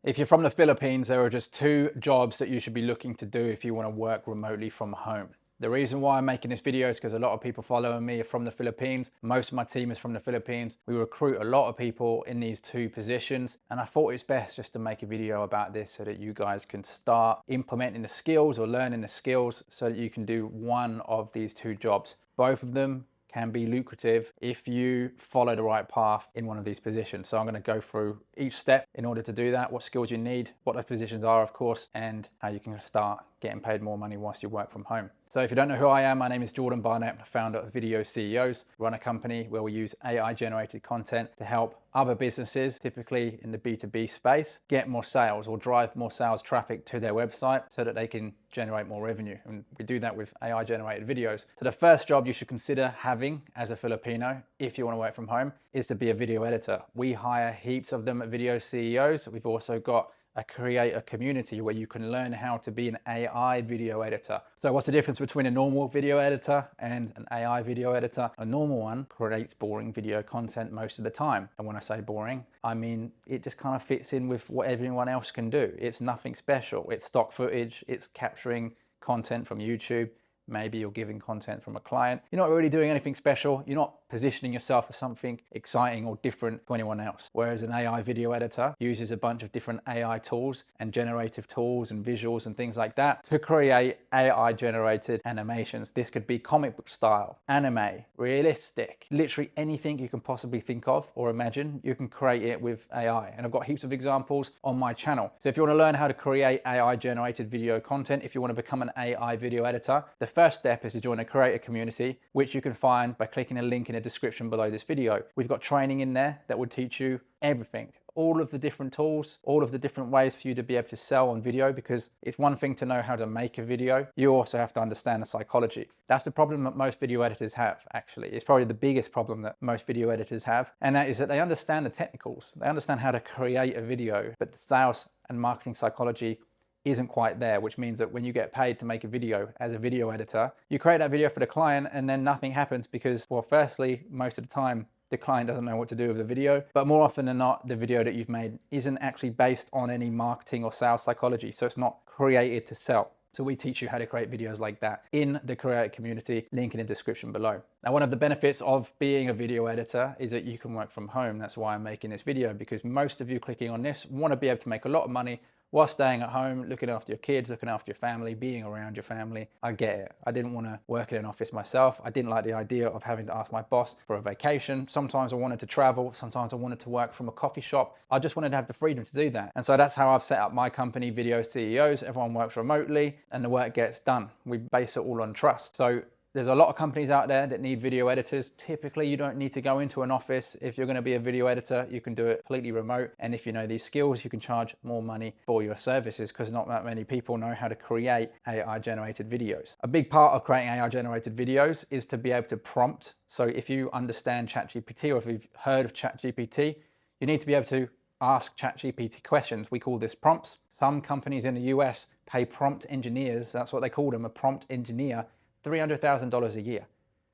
If you're from the Philippines, there are just two jobs that you should be looking to do if you want to work remotely from home. The reason why I'm making this video is because a lot of people following me are from the Philippines. Most of my team is from the Philippines. We recruit a lot of people in these two positions, and I thought it's best just to make a video about this so that you guys can start implementing the skills or learning the skills so that you can do one of these two jobs. Both of them can be lucrative if you follow the right path in one of these positions. So I'm going to go through each step in order to do that, what skills you need, what those positions are, of course, and how you can start getting paid more money whilst you work from home. So if you don't know who I am, my name is Jordon Barnett, founder of Video CEOs. We run a company where we use AI generated content to help other businesses, typically in the B2B space, get more sales or drive more sales traffic to their website so that they can generate more revenue. And we do that with AI generated videos. So the first job you should consider having as a Filipino, if you want to work from home, is to be a video editor. We hire heaps of them at Video CEOs. We've also got a creator community where you can learn how to be an AI video editor. So what's the difference between a normal video editor and an AI video editor? A normal one creates boring video content most of the time. And when I say boring, I mean it just kind of fits in with what everyone else can do. It's nothing special. It's stock footage. It's capturing content from YouTube. Maybe you're giving content from a client. You're not really doing anything special. You're not positioning yourself as something exciting or different to anyone else. Whereas an AI video editor uses a bunch of different AI tools and generative tools and visuals and things like that to create AI generated animations. This could be comic book style, anime, realistic, literally anything you can possibly think of or imagine, you can create it with AI. And I've got heaps of examples on my channel. So if you want to learn how to create AI generated video content, if you want to become an AI video editor, the first step is to join a creator community, which you can find by clicking a link in the description below this video. We've got training in there that will teach you everything, all of the different tools, all of the different ways for you to be able to sell on video, because it's one thing to know how to make a video. You also have to understand the psychology. That's the problem that most video editors have, actually. It's probably the biggest problem that most video editors have, and that is that they understand the technicals. They understand how to create a video, but the sales and marketing psychology isn't quite there, which means that when you get paid to make a video as a video editor, you create that video for the client and then nothing happens because, well, firstly, most of the time, the client doesn't know what to do with the video, but more often than not, the video that you've made isn't actually based on any marketing or sales psychology, so it's not created to sell. So we teach you how to create videos like that in the creator community, link in the description below. Now, one of the benefits of being a video editor is that you can work from home. That's why I'm making this video, because most of you clicking on this want to be able to make a lot of money while staying at home, looking after your kids, looking after your family, being around your family. I get it. I didn't want to work in an office myself. I didn't like the idea of having to ask my boss for a vacation. Sometimes I wanted to travel. Sometimes I wanted to work from a coffee shop. I just wanted to have the freedom to do that. And so that's how I've set up my company, Video CEOs. Everyone works remotely and the work gets done. We base it all on trust. So there's a lot of companies out there that need video editors. Typically, you don't need to go into an office. If you're going to be a video editor, you can do it completely remote. And if you know these skills, you can charge more money for your services, because not that many people know how to create AI generated videos. A big part of creating AI generated videos is to be able to prompt. So if you understand ChatGPT, or if you've heard of ChatGPT, you need to be able to ask ChatGPT questions. We call this prompts. Some companies in the US pay prompt engineers, that's what they call them, a prompt engineer, $300,000 a year.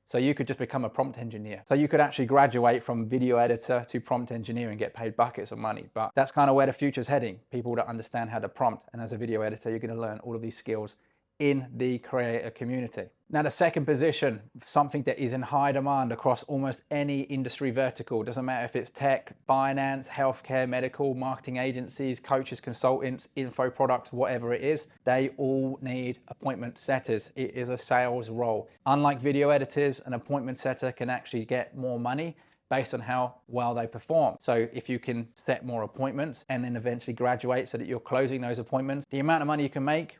So you could just become a prompt engineer. So you could actually graduate from video editor to prompt engineer and get paid buckets of money. But that's kind of where the future's heading. People that understand how to prompt. And as a video editor, you're going to learn all of these skills in the creator community. Now, the second position, something that is in high demand across almost any industry vertical, doesn't matter if it's tech, finance, healthcare, medical, marketing agencies, coaches, consultants, info products, whatever it is, they all need appointment setters. It is a sales role. Unlike video editors, an appointment setter can actually get more money based on how well they perform. So if you can set more appointments and then eventually graduate so that you're closing those appointments, the amount of money you can make,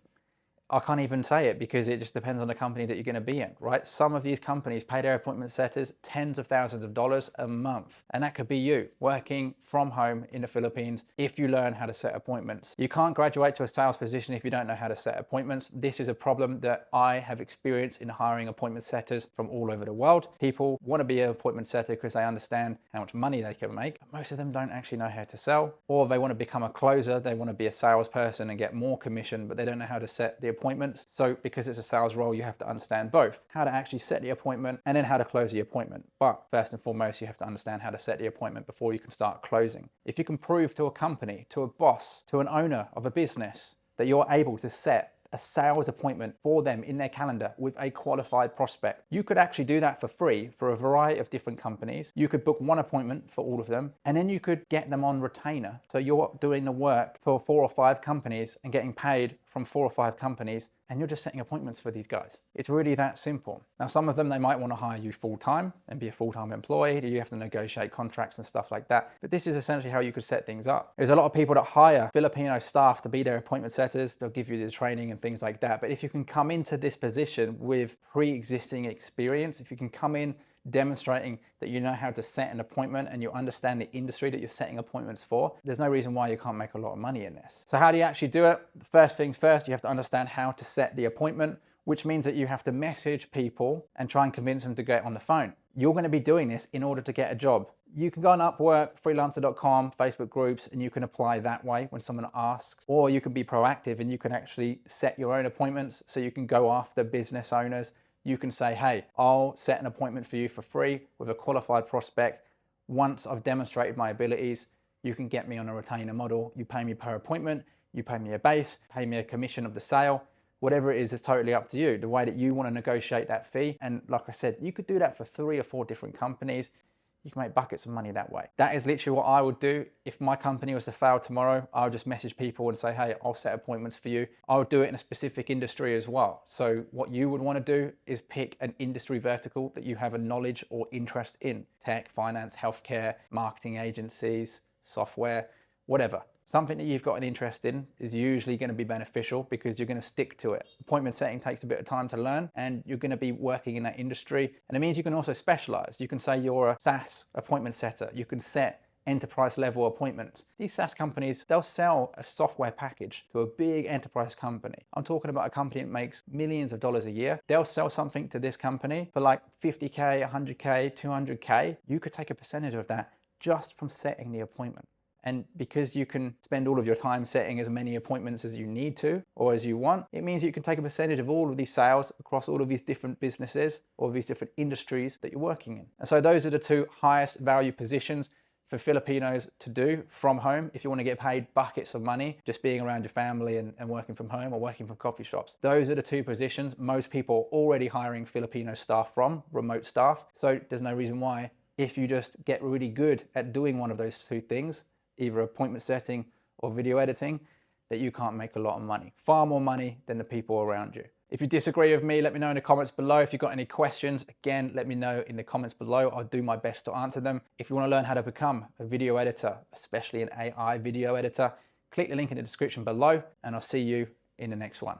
I can't even say it, because it just depends on the company that you're going to be in, right? Some of these companies pay their appointment setters tens of thousands of dollars a month. And that could be you working from home in the Philippines if you learn how to set appointments. You can't graduate to a sales position if you don't know how to set appointments. This is a problem that I have experienced in hiring appointment setters from all over the world. People want to be an appointment setter because they understand how much money they can make. Most of them don't actually know how to sell, or they want to become a closer. They want to be a salesperson and get more commission, but they don't know how to set the appointment appointments. So because it's a sales role, you have to understand both how to actually set the appointment and then how to close the appointment. But first and foremost, you have to understand how to set the appointment before you can start closing. If you can prove to a company, to a boss, to an owner of a business that you're able to set a sales appointment for them in their calendar with a qualified prospect, you could actually do that for free for a variety of different companies. You could book one appointment for all of them, and then you could get them on retainer. So you're doing the work for 4 or 5 companies and getting paid from 4 or 5 companies, and you're just setting appointments for these guys. It's really that simple. Now, some of them, they might want to hire you full-time and be a full-time employee. You have to negotiate contracts and stuff like that. But this is essentially how you could set things up. There's a lot of people that hire Filipino staff to be their appointment setters. They'll give you the training and things like that. But if you can come into this position with pre-existing experience, if you can come in demonstrating that you know how to set an appointment and you understand the industry that you're setting appointments for, there's no reason why you can't make a lot of money in this. So how do you actually do it? First things first, you have to understand how to set the appointment, which means that you have to message people and try and convince them to get on the phone. You're going to be doing this in order to get a job. You can go on Upwork, freelancer.com, Facebook groups, and you can apply that way when someone asks. Or you can be proactive and you can actually set your own appointments, so you can go after business owners. You can say, hey, I'll set an appointment for you for free with a qualified prospect. Once I've demonstrated my abilities, you can get me on a retainer model. You pay me per appointment, you pay me a base, pay me a commission of the sale. Whatever it is totally up to you, the way that you want to negotiate that fee. And like I said, you could do that for 3 or 4 different companies. You can make buckets of money that way. That is literally what I would do. If my company was to fail tomorrow, I would just message people and say, hey, I'll set appointments for you. I would do it in a specific industry as well. So what you would want to do is pick an industry vertical that you have a knowledge or interest in. Tech, finance, healthcare, marketing agencies, software, whatever. Something that you've got an interest in is usually going to be beneficial because you're going to stick to it. Appointment setting takes a bit of time to learn, and you're going to be working in that industry. And it means you can also specialize. You can say you're a SaaS appointment setter. You can set enterprise level appointments. These SaaS companies, they'll sell a software package to a big enterprise company. I'm talking about a company that makes millions of dollars a year. They'll sell something to this company for like 50K, 100K, 200K. You could take a percentage of that just from setting the appointment. And because you can spend all of your time setting as many appointments as you need to or as you want, it means you can take a percentage of all of these sales across all of these different businesses or these different industries that you're working in. And so those are the 2 highest value positions for Filipinos to do from home if you want to get paid buckets of money just being around your family and working from home or working from coffee shops. Those are the 2 positions most people are already hiring Filipino staff from, remote staff. So there's no reason why, if you just get really good at doing one of those 2 things, either appointment setting or video editing, that you can't make a lot of money. Far more money than the people around you. If you disagree with me, let me know in the comments below. If you've got any questions, again, let me know in the comments below. I'll do my best to answer them. If you want to learn how to become a video editor, especially an AI video editor, click the link in the description below, and I'll see you in the next one.